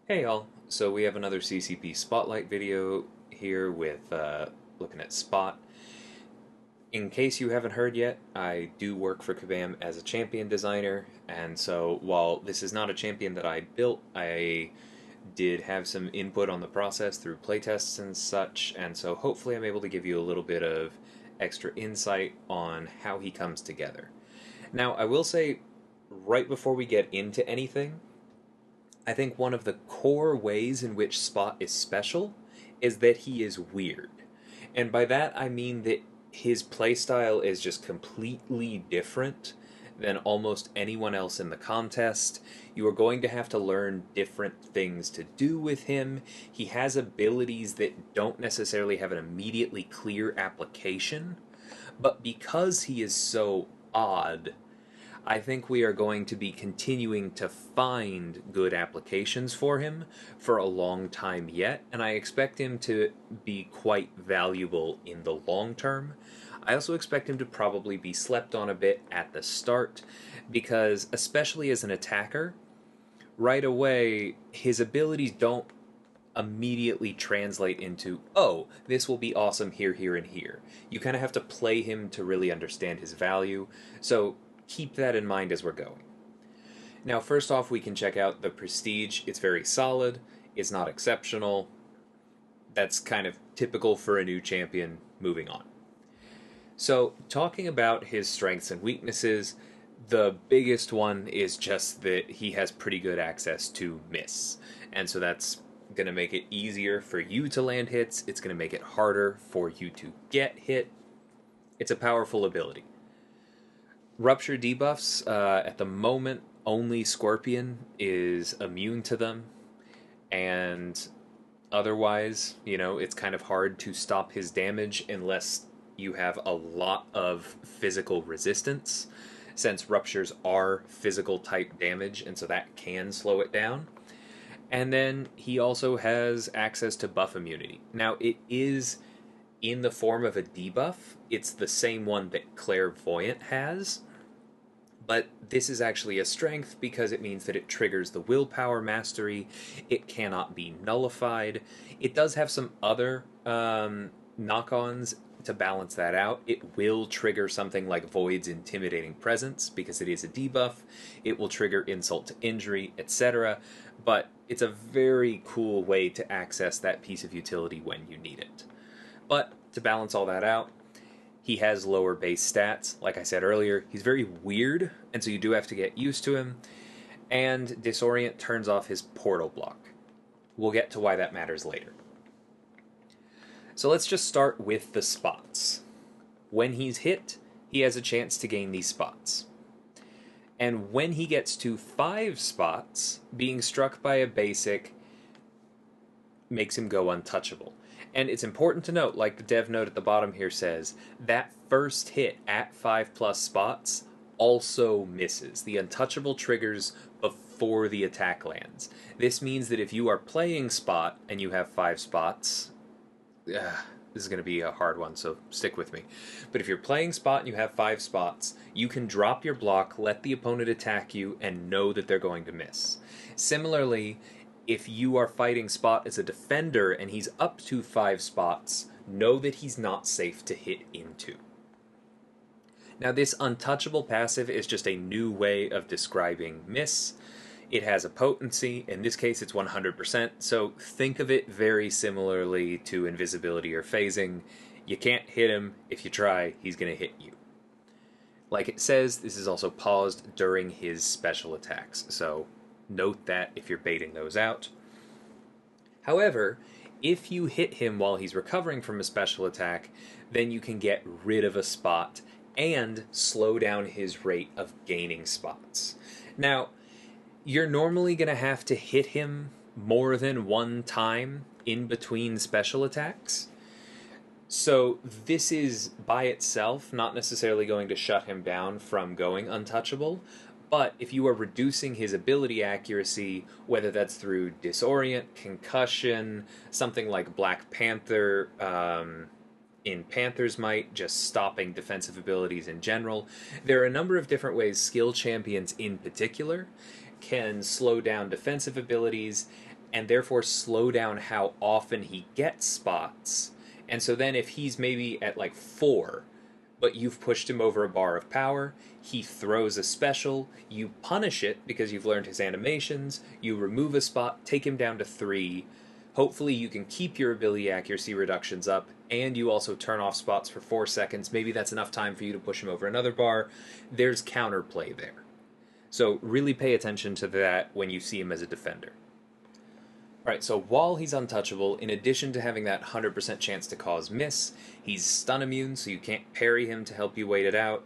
Hey y'all, so we have another CCP Spotlight video here with looking at Spot. In case you haven't heard yet, I do work for Kabam as a champion designer, and so while this is not a champion that I built, I did have some input on the process through playtests and such, and so hopefully I'm able to give you a little bit of extra insight on how he comes together. Now, I will say, right before we get into anything, I think one of the core ways in which Spot is special is that he is weird. And by that I mean that his playstyle is just completely different than almost anyone else in the contest. You are going to have to learn different things to do with him. He has abilities that don't necessarily have an immediately clear application, but because he is so odd, I think we are going to be continuing to find good applications for him for a long time yet, and I expect him to be quite valuable in the long term. I also expect him to probably be slept on a bit at the start, because especially as an attacker, right away, his abilities don't immediately translate into, oh, this will be awesome here, here, and here. You kind of have to play him to really understand his value, so keep that in mind as we're going. Now, first off, we can check out the prestige. It's very solid, it's not exceptional. That's kind of typical for a new champion. Moving on. So, talking about his strengths and weaknesses, the biggest one is just that he has pretty good access to miss. And so that's going to make it easier for you to land hits, it's going to make it harder for you to get hit. It's a powerful ability. Rupture debuffs, at the moment, only Scorpion is immune to them, and otherwise, it's kind of hard to stop his damage unless you have a lot of physical resistance, since ruptures are physical type damage, and so that can slow it down. And then he also has access to buff immunity. Now, it is in the form of a debuff. It's the same one that Clairvoyant has, but this is actually a strength because it means that it triggers the willpower mastery. It cannot be nullified. It does have some other knock-ons to balance that out. It will trigger something like Void's Intimidating Presence because it is a debuff. It will trigger Insult to Injury, etc. But it's a very cool way to access that piece of utility when you need it. But to balance all that out, he has lower base stats. Like I said earlier, he's very weird, and so you do have to get used to him. And Disorient turns off his portal block. We'll get to why that matters later. So let's just start with the spots. When he's hit, he has a chance to gain these spots. And when he gets to 5 spots, being struck by a basic makes him go untouchable. And it's important to note, like the dev note at the bottom here says, that first hit at 5+ spots also misses. The untouchable triggers before the attack lands. This means that if you are playing Spot and you have 5 spots, this is going to be a hard one, so stick with me. But if you're playing Spot and you have 5 spots, you can drop your block, let the opponent attack you, and know that they're going to miss. Similarly, if you are fighting Spot as a defender and he's up to 5 spots, know that he's not safe to hit into. Now, this untouchable passive is just a new way of describing miss. It has a potency. In this case, it's 100%, so think of it very similarly to invisibility or phasing. You can't hit him. If you try, he's going to hit you. Like it says, this is also paused during his special attacks, so note that if you're baiting those out. However, if you hit him while he's recovering from a special attack, then you can get rid of a spot and slow down his rate of gaining spots. Now, you're normally going to have to hit him more than one time in between special attacks. So this is by itself not necessarily going to shut him down from going untouchable, but if you are reducing his ability accuracy, whether that's through Disorient, Concussion, something like Black Panther in Panther's Might, just stopping defensive abilities in general, there are a number of different ways skill champions in particular can slow down defensive abilities and therefore slow down how often he gets spots. And so then if he's maybe at like 4, but you've pushed him over a bar of power, he throws a special, you punish it because you've learned his animations, you remove a spot, take him down to 3. Hopefully you can keep your ability accuracy reductions up, and you also turn off spots for 4 seconds. Maybe that's enough time for you to push him over another bar. There's counterplay there. So really pay attention to that when you see him as a defender. Alright, so while he's untouchable, in addition to having that 100% chance to cause miss, he's stun immune, so you can't parry him to help you wait it out,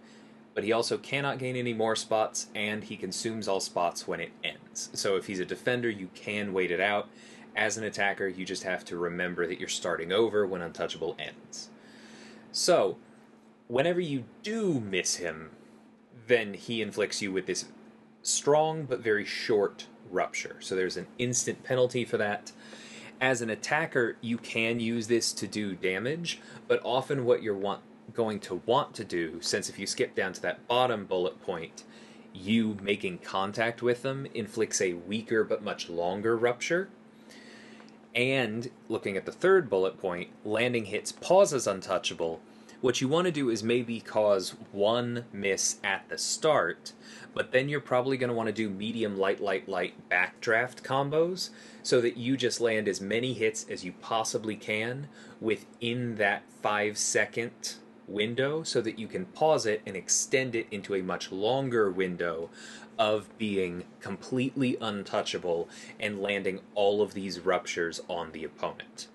but he also cannot gain any more spots, and he consumes all spots when it ends. So if he's a defender, you can wait it out. As an attacker, you just have to remember that you're starting over when untouchable ends. So, whenever you do miss him, then he inflicts you with this strong but very short rupture. So there's an instant penalty for that. As an attacker, you can use this to do damage, but often what you're going to want to do, since if you skip down to that bottom bullet point, you making contact with them inflicts a weaker but much longer rupture. And looking at the third bullet point, landing hits pauses untouchable. What you want to do is maybe cause 1 miss at the start, but then you're probably going to want to do medium, light, light, light backdraft combos so that you just land as many hits as you possibly can within that 5-second window so that you can pause it and extend it into a much longer window of being completely untouchable and landing all of these ruptures on the opponent.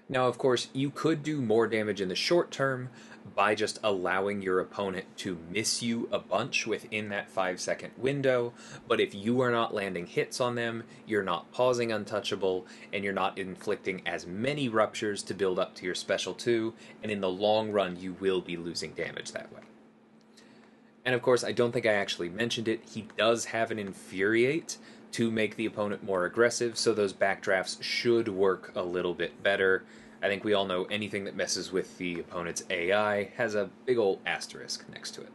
Now, of course, you could do more damage in the short term by just allowing your opponent to miss you a bunch within that 5-second window, but if you are not landing hits on them, you're not pausing untouchable, and you're not inflicting as many ruptures to build up to your special 2, and in the long run you will be losing damage that way. And of course, I don't think I actually mentioned it, he does have an Infuriate to make the opponent more aggressive, so those backdrafts should work a little bit better. I think we all know anything that messes with the opponent's AI has a big old asterisk next to it.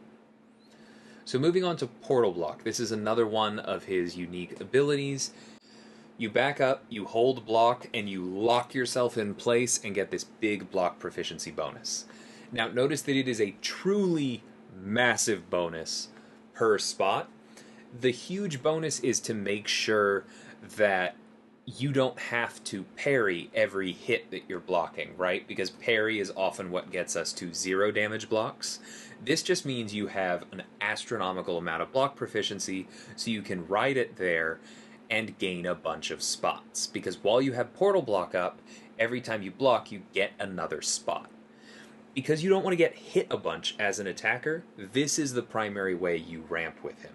So moving on to Portal Block, this is another one of his unique abilities. You back up, you hold block, and you lock yourself in place and get this big block proficiency bonus. Now notice that it is a truly massive bonus per spot. The huge bonus is to make sure that you don't have to parry every hit that you're blocking, right? Because parry is often what gets us to 0 damage blocks. This just means you have an astronomical amount of block proficiency, so you can ride it there and gain a bunch of spots. Because while you have Portal Block up, every time you block, you get another spot. Because you don't want to get hit a bunch as an attacker, this is the primary way you ramp with him.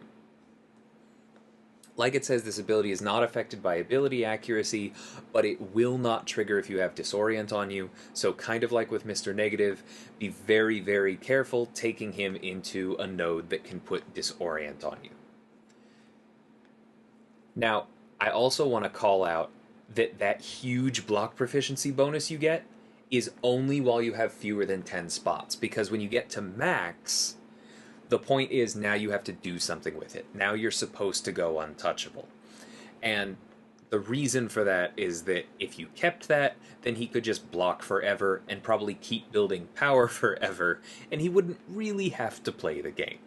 Like it says, this ability is not affected by ability accuracy, but it will not trigger if you have Disorient on you, so kind of like with Mr. Negative, be very, very careful taking him into a node that can put Disorient on you. Now, I also want to call out that that huge block proficiency bonus you get is only while you have fewer than 10 spots, because when you get to max, the point is now you have to do something with it. Now you're supposed to go untouchable. And the reason for that is that if you kept that, then he could just block forever and probably keep building power forever, and he wouldn't really have to play the game.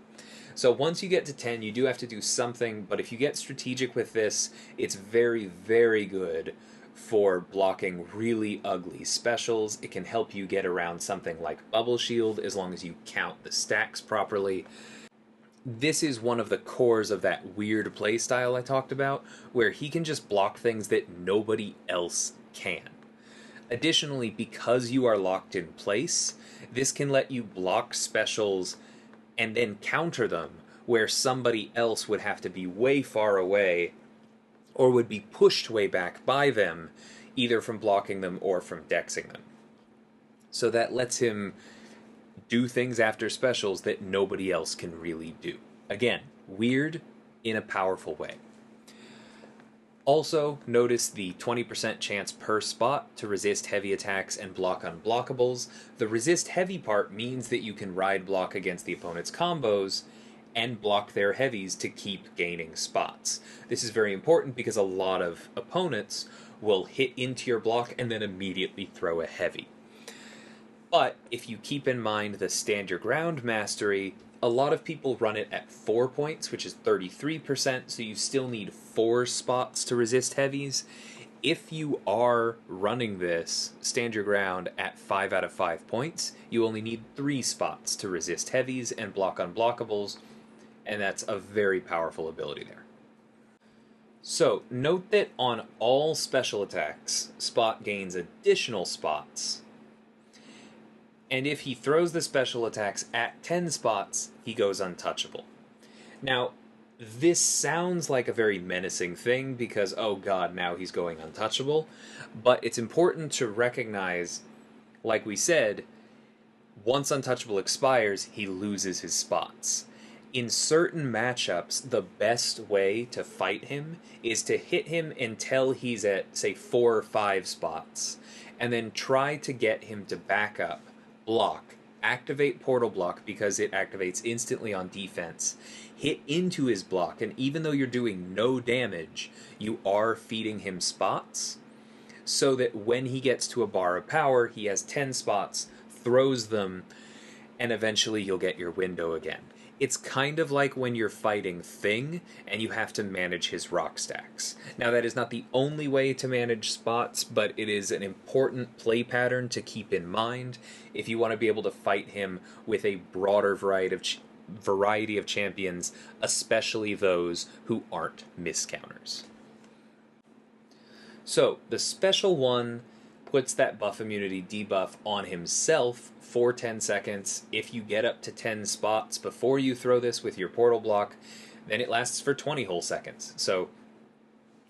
So once you get to 10, you do have to do something, but if you get strategic with this, it's very, very good for blocking really ugly specials. It can help you get around something like Bubble Shield as long as you count the stacks properly. This is one of the cores of that weird playstyle I talked about, where he can just block things that nobody else can. Additionally, because you are locked in place, this can let you block specials and then counter them, where somebody else would have to be way far away or would be pushed way back by them, either from blocking them or from dexing them. So that lets him do things after specials that nobody else can really do. Again, weird in a powerful way. Also, notice the 20% chance per spot to resist heavy attacks and block unblockables. The resist heavy part means that you can ride block against the opponent's combos, and block their heavies to keep gaining spots. This is very important because a lot of opponents will hit into your block and then immediately throw a heavy. But if you keep in mind the stand your ground mastery, a lot of people run it at 4 points, which is 33%, so you still need 4 spots to resist heavies. If you are running this stand your ground at 5 out of 5 points, you only need 3 spots to resist heavies and block unblockables, and that's a very powerful ability there. So, note that on all special attacks, Spot gains additional spots. And if he throws the special attacks at 10 spots, he goes untouchable. Now, this sounds like a very menacing thing because, oh god, now he's going untouchable. But it's important to recognize, like we said, once untouchable expires, he loses his spots. In certain matchups, the best way to fight him is to hit him until he's at, say, 4 or 5 spots, and then try to get him to back up, block, activate Portal Block because it activates instantly on defense, hit into his block, and even though you're doing no damage, you are feeding him spots, so that when he gets to a bar of power, he has 10 spots, throws them, and eventually you'll get your window again. It's kind of like when you're fighting Thing, and you have to manage his rock stacks. Now, that is not the only way to manage spots, but it is an important play pattern to keep in mind if you want to be able to fight him with a broader variety of champions, especially those who aren't miscounters. So, the special one puts that buff immunity debuff on himself for 10 seconds. If you get up to 10 spots before you throw this with your portal block, then it lasts for 20 whole seconds. So,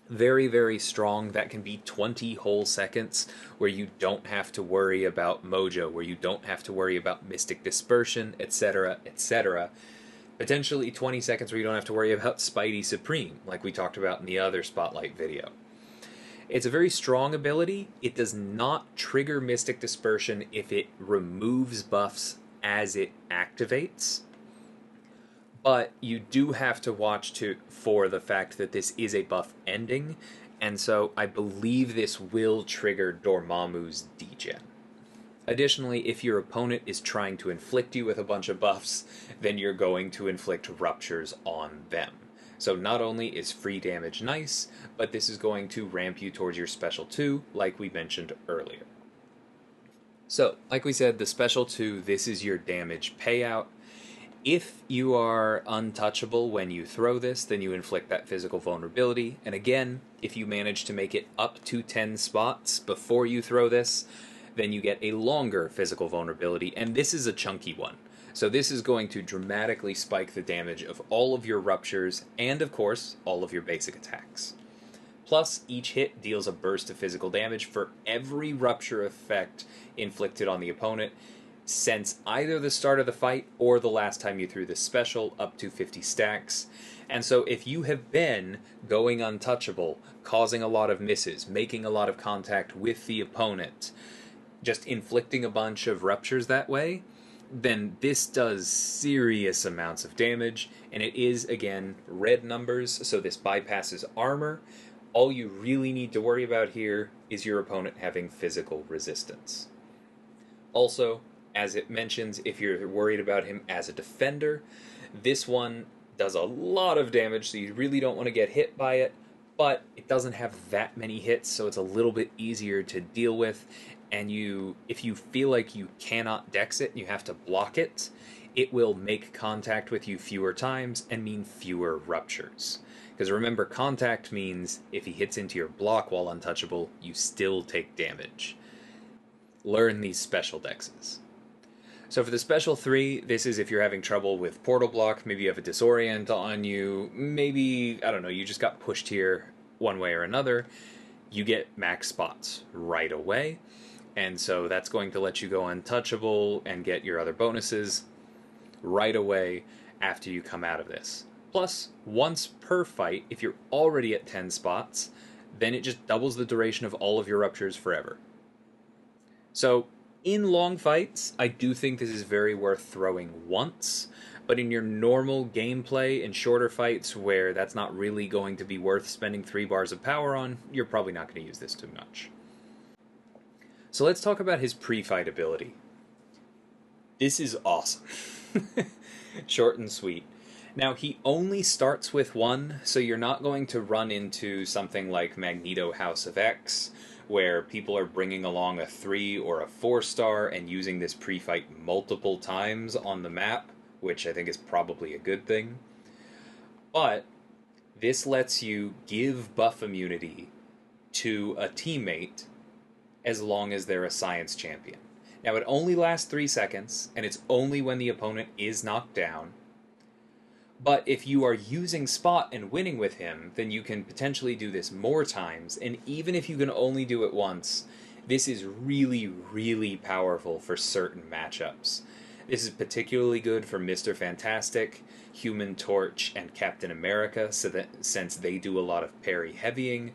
very, very strong. That can be 20 whole seconds where you don't have to worry about Mojo, where you don't have to worry about Mystic Dispersion, etc., etc. Potentially 20 seconds where you don't have to worry about Spidey Supreme, like we talked about in the other Spotlight video. It's a very strong ability. It does not trigger Mystic Dispersion if it removes buffs as it activates. But you do have to watch for the fact that this is a buff ending, and so I believe this will trigger Dormammu's degen. Additionally, if your opponent is trying to inflict you with a bunch of buffs, then you're going to inflict ruptures on them. So not only is free damage nice, but this is going to ramp you towards your special 2, like we mentioned earlier. So, like we said, the special 2, this is your damage payout. If you are untouchable when you throw this, then you inflict that physical vulnerability. And again, if you manage to make it up to 10 spots before you throw this, then you get a longer physical vulnerability, and this is a chunky one. So this is going to dramatically spike the damage of all of your ruptures, and of course, all of your basic attacks. Plus, each hit deals a burst of physical damage for every rupture effect inflicted on the opponent, since either the start of the fight or the last time you threw this special, up to 50 stacks. And so if you have been going untouchable, causing a lot of misses, making a lot of contact with the opponent, just inflicting a bunch of ruptures that way, then this does serious amounts of damage, and it is, again, red numbers, so this bypasses armor. All you really need to worry about here is your opponent having physical resistance. Also, as it mentions, if you're worried about him as a defender, this one does a lot of damage, so you really don't want to get hit by it, but it doesn't have that many hits, so it's a little bit easier to deal with. And if you feel like you cannot dex it and you have to block it, it will make contact with you fewer times and mean fewer ruptures. Because remember, contact means if he hits into your block while untouchable, you still take damage. Learn these special dexes. So for the special 3, this is if you're having trouble with portal block, maybe you have a disorient on you, maybe, I don't know, you just got pushed here one way or another, you get max spots right away. And so that's going to let you go untouchable and get your other bonuses right away after you come out of this. Plus, once per fight, if you're already at 10 spots, then it just doubles the duration of all of your ruptures forever. So, in long fights, I do think this is very worth throwing once, But in your normal gameplay and shorter fights where that's not really going to be worth spending 3 bars of power on, you're probably not going to use this too much. So let's talk about his pre-fight ability. This is awesome. Short and sweet. Now, he only starts with 1, so you're not going to run into something like Magneto House of X, where people are bringing along a 3 or a 4-star and using this pre-fight multiple times on the map, which I think is probably a good thing. But this lets you give buff immunity to a teammate as long as they're a science champion. Now, it only lasts 3 seconds, and it's only when the opponent is knocked down. But if you are using Spot and winning with him, then you can potentially do this more times, and even if you can only do it once, this is really, really powerful for certain matchups. This is particularly good for Mr. Fantastic, Human Torch, and Captain America, since they do a lot of parry heavying.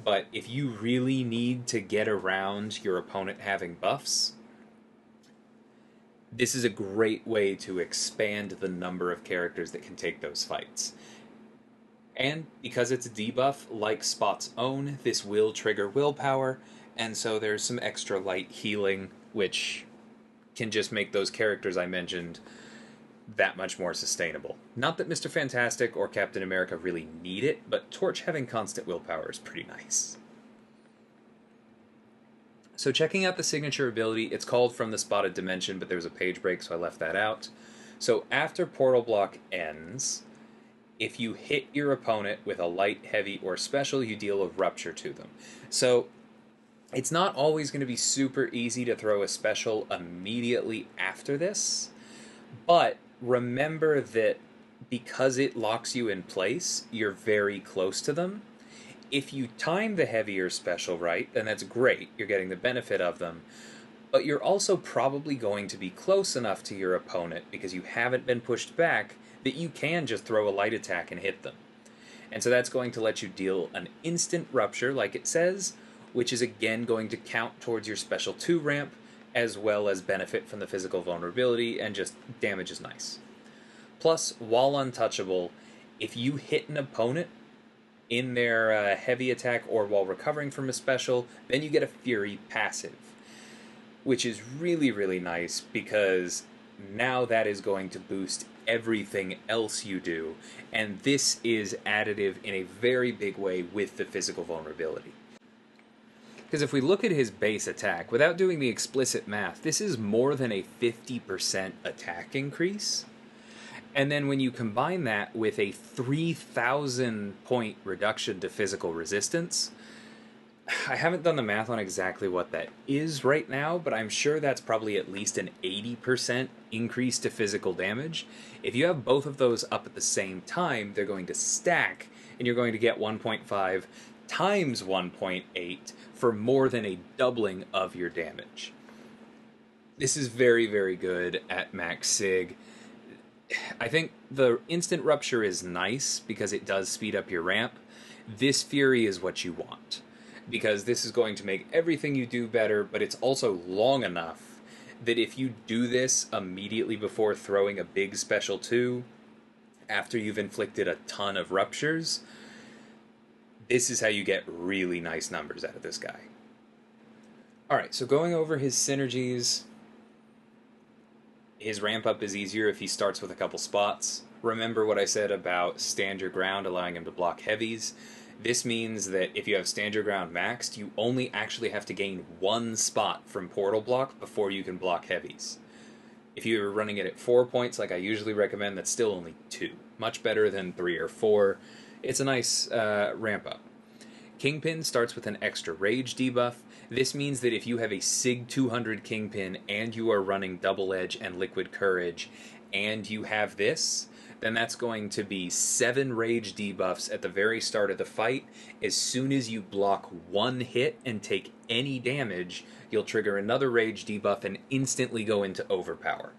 But if you really need to get around your opponent having buffs, this is a great way to expand the number of characters that can take those fights. And because it's a debuff, like Spot's own, this will trigger willpower, and so there's some extra light healing, which can just make those characters I mentioned that much more sustainable. Not that Mr. Fantastic or Captain America really need it, but Torch having constant willpower is pretty nice. So checking out the signature ability, it's called From the Spotted Dimension, but there was a page break, so I left that out. So after Portal Block ends, if you hit your opponent with a light, heavy, or special, you deal a rupture to them. So it's not always going to be super easy to throw a special immediately after this, but remember that because it locks you in place, you're very close to them. If you time the heavier special right, then that's great, you're getting the benefit of them, but you're also probably going to be close enough to your opponent, because you haven't been pushed back, that you can just throw a light attack and hit them. And so that's going to let you deal an instant rupture, like it says, which is again going to count towards your special 2 ramp, as well as benefit from the physical vulnerability, and just damage is nice. Plus, while untouchable, if you hit an opponent in their heavy attack or while recovering from a special, then you get a Fury passive, which is really, really nice, because now that is going to boost everything else you do, and this is additive in a very big way with the physical vulnerability. Because if we look at his base attack, without doing the explicit math, this is more than a 50% attack increase. And then when you combine that with a 3,000 point reduction to physical resistance, I haven't done the math on exactly what that is right now, but I'm sure that's probably at least an 80% increase to physical damage. If you have both of those up at the same time, they're going to stack, and you're going to get 1.5 times 1.8 for more than a doubling of your damage. This is very, very good at max sig. I think the instant rupture is nice because it does speed up your ramp. This Fury is what you want, because this is going to make everything you do better, but it's also long enough that if you do this immediately before throwing a big special 2, after you've inflicted a ton of ruptures, this is how you get really nice numbers out of this guy. Alright, so going over his synergies, his ramp up is easier if he starts with a couple spots. Remember what I said about stand your ground, allowing him to block heavies. This means that if you have stand your ground maxed, you only actually have to gain 1 spot from portal block before you can block heavies. If you're running it at 4 points, like I usually recommend, that's still only 2. Much better than 3 or 4. It's a nice ramp up. Kingpin starts with an extra rage debuff. This means that if you have a SIG 200 Kingpin and you are running Double Edge and Liquid Courage and you have this, then that's going to be 7 rage debuffs at the very start of the fight. As soon as you block 1 hit and take any damage, you'll trigger another rage debuff and instantly go into overpower.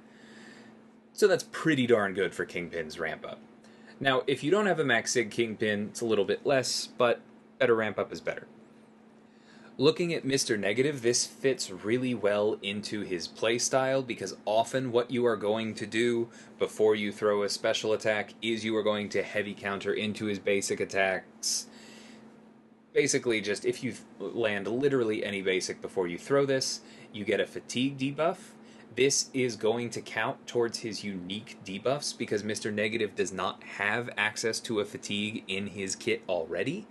So that's pretty darn good for Kingpin's ramp up. Now, if you don't have a max SIG Kingpin, it's a little bit less, but better ramp up is better. Looking at Mr. Negative, this fits really well into his playstyle because often what you are going to do before you throw a special attack is you are going to heavy counter into his basic attacks. Basically, just if you land literally any basic before you throw this, you get a fatigue debuff. This is going to count towards his unique debuffs because Mr. Negative does not have access to a fatigue in his kit already.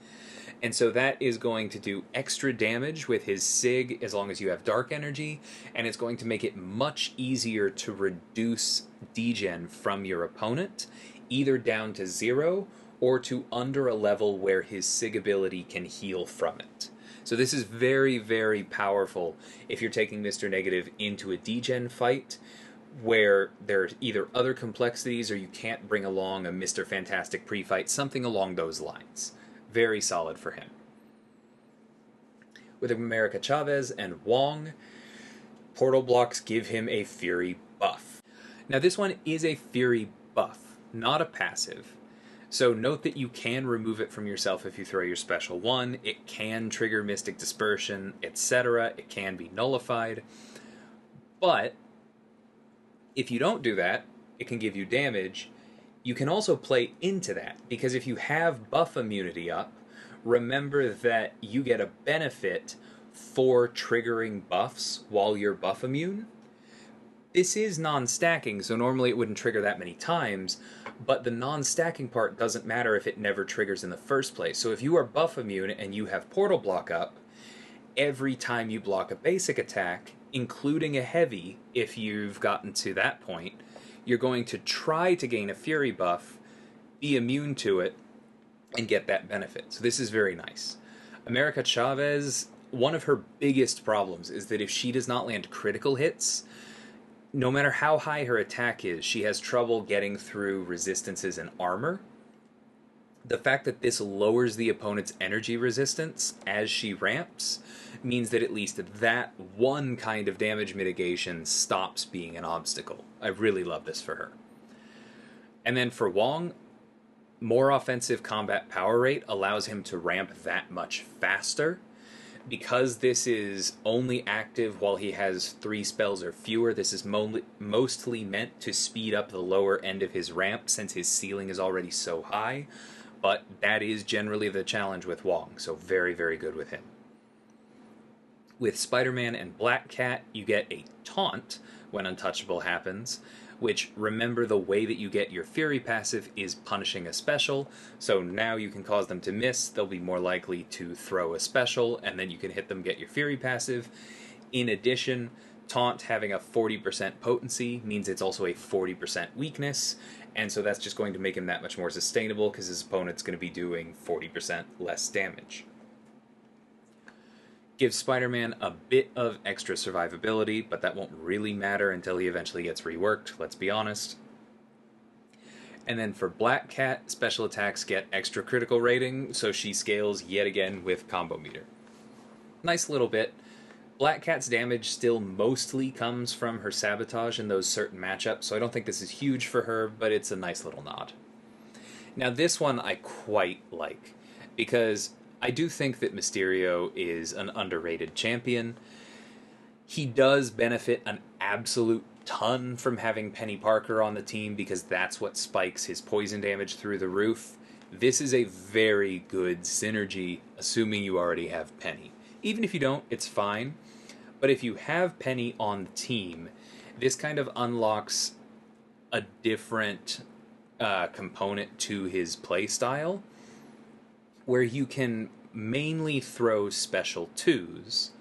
And so that is going to do extra damage with his SIG as long as you have Dark Energy, and it's going to make it much easier to reduce degen from your opponent, either down to 0 or to under a level where his SIG ability can heal from it. So this is very, very powerful if you're taking Mr. Negative into a degen fight where there are either other complexities or you can't bring along a Mr. Fantastic pre-fight, something along those lines. Very solid for him. With America Chavez and Wong, portal blocks give him a Fury buff. Now this one is a Fury buff, not a passive. So note that you can remove it from yourself if you throw your special one. It can trigger Mystic Dispersion, etc. It can be nullified. But if you don't do that, it can give you damage. You can also play into that, because if you have buff immunity up, remember that you get a benefit for triggering buffs while you're buff immune. This is non-stacking, so normally it wouldn't trigger that many times, but the non-stacking part doesn't matter if it never triggers in the first place. So if you are buff immune and you have portal block up, every time you block a basic attack, including a heavy, if you've gotten to that point, you're going to try to gain a Fury buff, be immune to it, and get that benefit. So this is very nice. America Chavez, one of her biggest problems is that if she does not land critical hits, no matter how high her attack is, she has trouble getting through resistances and armor. The fact that this lowers the opponent's energy resistance as she ramps means that at least that one kind of damage mitigation stops being an obstacle. I really love this for her. And then for Wong, more offensive combat power rate allows him to ramp that much faster. Because this is only active while he has 3 spells or fewer, this is mostly meant to speed up the lower end of his ramp since his ceiling is already so high. But that is generally the challenge with Wong, so very, very good with him. With Spider-Man and Black Cat, you get a taunt when Untouchable happens, which, remember, the way that you get your Fury passive is punishing a special, so now you can cause them to miss, they'll be more likely to throw a special, and then you can hit them, get your Fury passive. In addition, Taunt having a 40% potency means it's also a 40% weakness, and so that's just going to make him that much more sustainable because his opponent's going to be doing 40% less damage. Gives Spider-Man a bit of extra survivability, but that won't really matter until he eventually gets reworked, let's be honest. And then for Black Cat, special attacks get extra critical rating, so she scales yet again with Combo Meter. Nice little bit. Black Cat's damage still mostly comes from her sabotage in those certain matchups, so I don't think this is huge for her, but it's a nice little nod. Now this one I quite like, because I do think that Mysterio is an underrated champion. He does benefit an absolute ton from having Penny Parker on the team, because that's what spikes his poison damage through the roof. This is a very good synergy, assuming you already have Penny. Even if you don't, it's fine. But if you have Penny on the team, this kind of unlocks a different component to his playstyle, where you can mainly throw special 2s,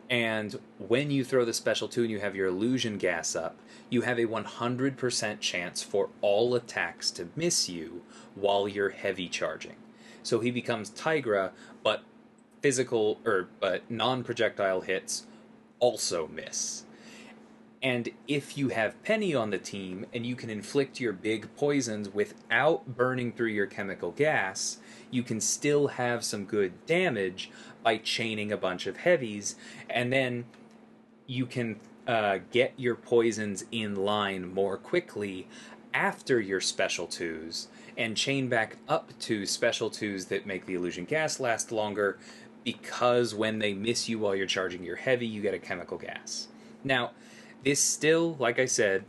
and when you throw the special 2 and you have your illusion gas up, you have a 100% chance for all attacks to miss you while you're heavy charging. So he becomes Tigra, but non-projectile hits also miss. And if you have Penny on the team and you can inflict your big poisons without burning through your chemical gas, you can still have some good damage by chaining a bunch of heavies, and then you can get your poisons in line more quickly after your special 2s and chain back up to special 2s that make the illusion gas last longer because when they miss you while you're charging your heavy, you get a chemical gas. Now, this still, like I said,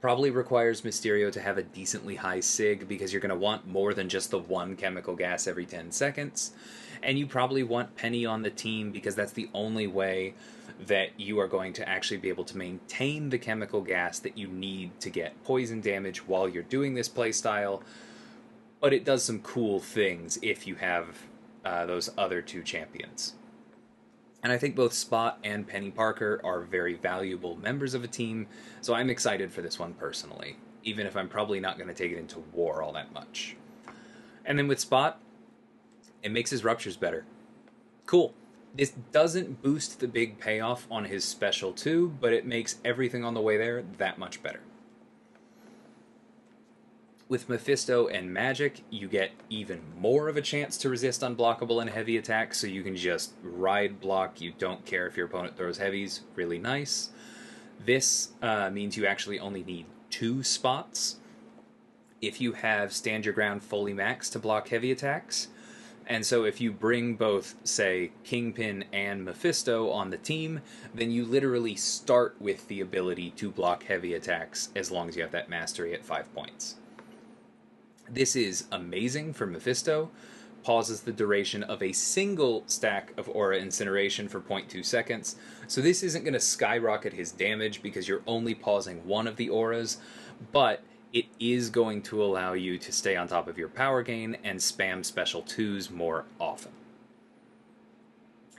probably requires Mysterio to have a decently high sig, because you're going to want more than just the one chemical gas every 10 seconds. And you probably want Penny on the team, because that's the only way that you are going to actually be able to maintain the chemical gas that you need to get poison damage while you're doing this playstyle. But it does some cool things if you have those other two champions. And I think both Spot and Penny Parker are very valuable members of a team, so I'm excited for this one personally, even if I'm probably not going to take it into war all that much. And then with Spot, it makes his ruptures better. Cool. This doesn't boost the big payoff on his special 2, but it makes everything on the way there that much better. With Mephisto and Magic, you get even more of a chance to resist unblockable and heavy attacks, so you can just ride block. You don't care if your opponent throws heavies. Really nice. This means you actually only need 2 spots if you have Stand Your Ground fully maxed to block heavy attacks. And so if you bring both, say, Kingpin and Mephisto on the team, then you literally start with the ability to block heavy attacks as long as you have that mastery at 5 points. This is amazing for Mephisto, pauses the duration of a single stack of Aura Incineration for 0.2 seconds, so this isn't going to skyrocket his damage because you're only pausing one of the auras, but it is going to allow you to stay on top of your power gain and spam special 2s more often.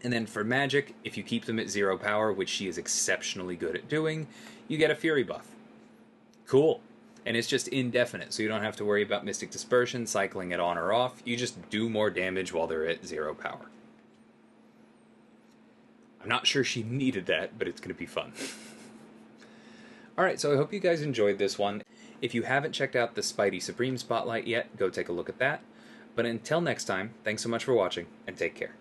And then for Magic, if you keep them at 0 power, which she is exceptionally good at doing, you get a Fury buff. Cool. And it's just indefinite, so you don't have to worry about Mystic Dispersion, cycling it on or off. You just do more damage while they're at 0 power. I'm not sure she needed that, but it's going to be fun. Alright, so I hope you guys enjoyed this one. If you haven't checked out the Spidey Supreme Spotlight yet, go take a look at that. But until next time, thanks so much for watching, and take care.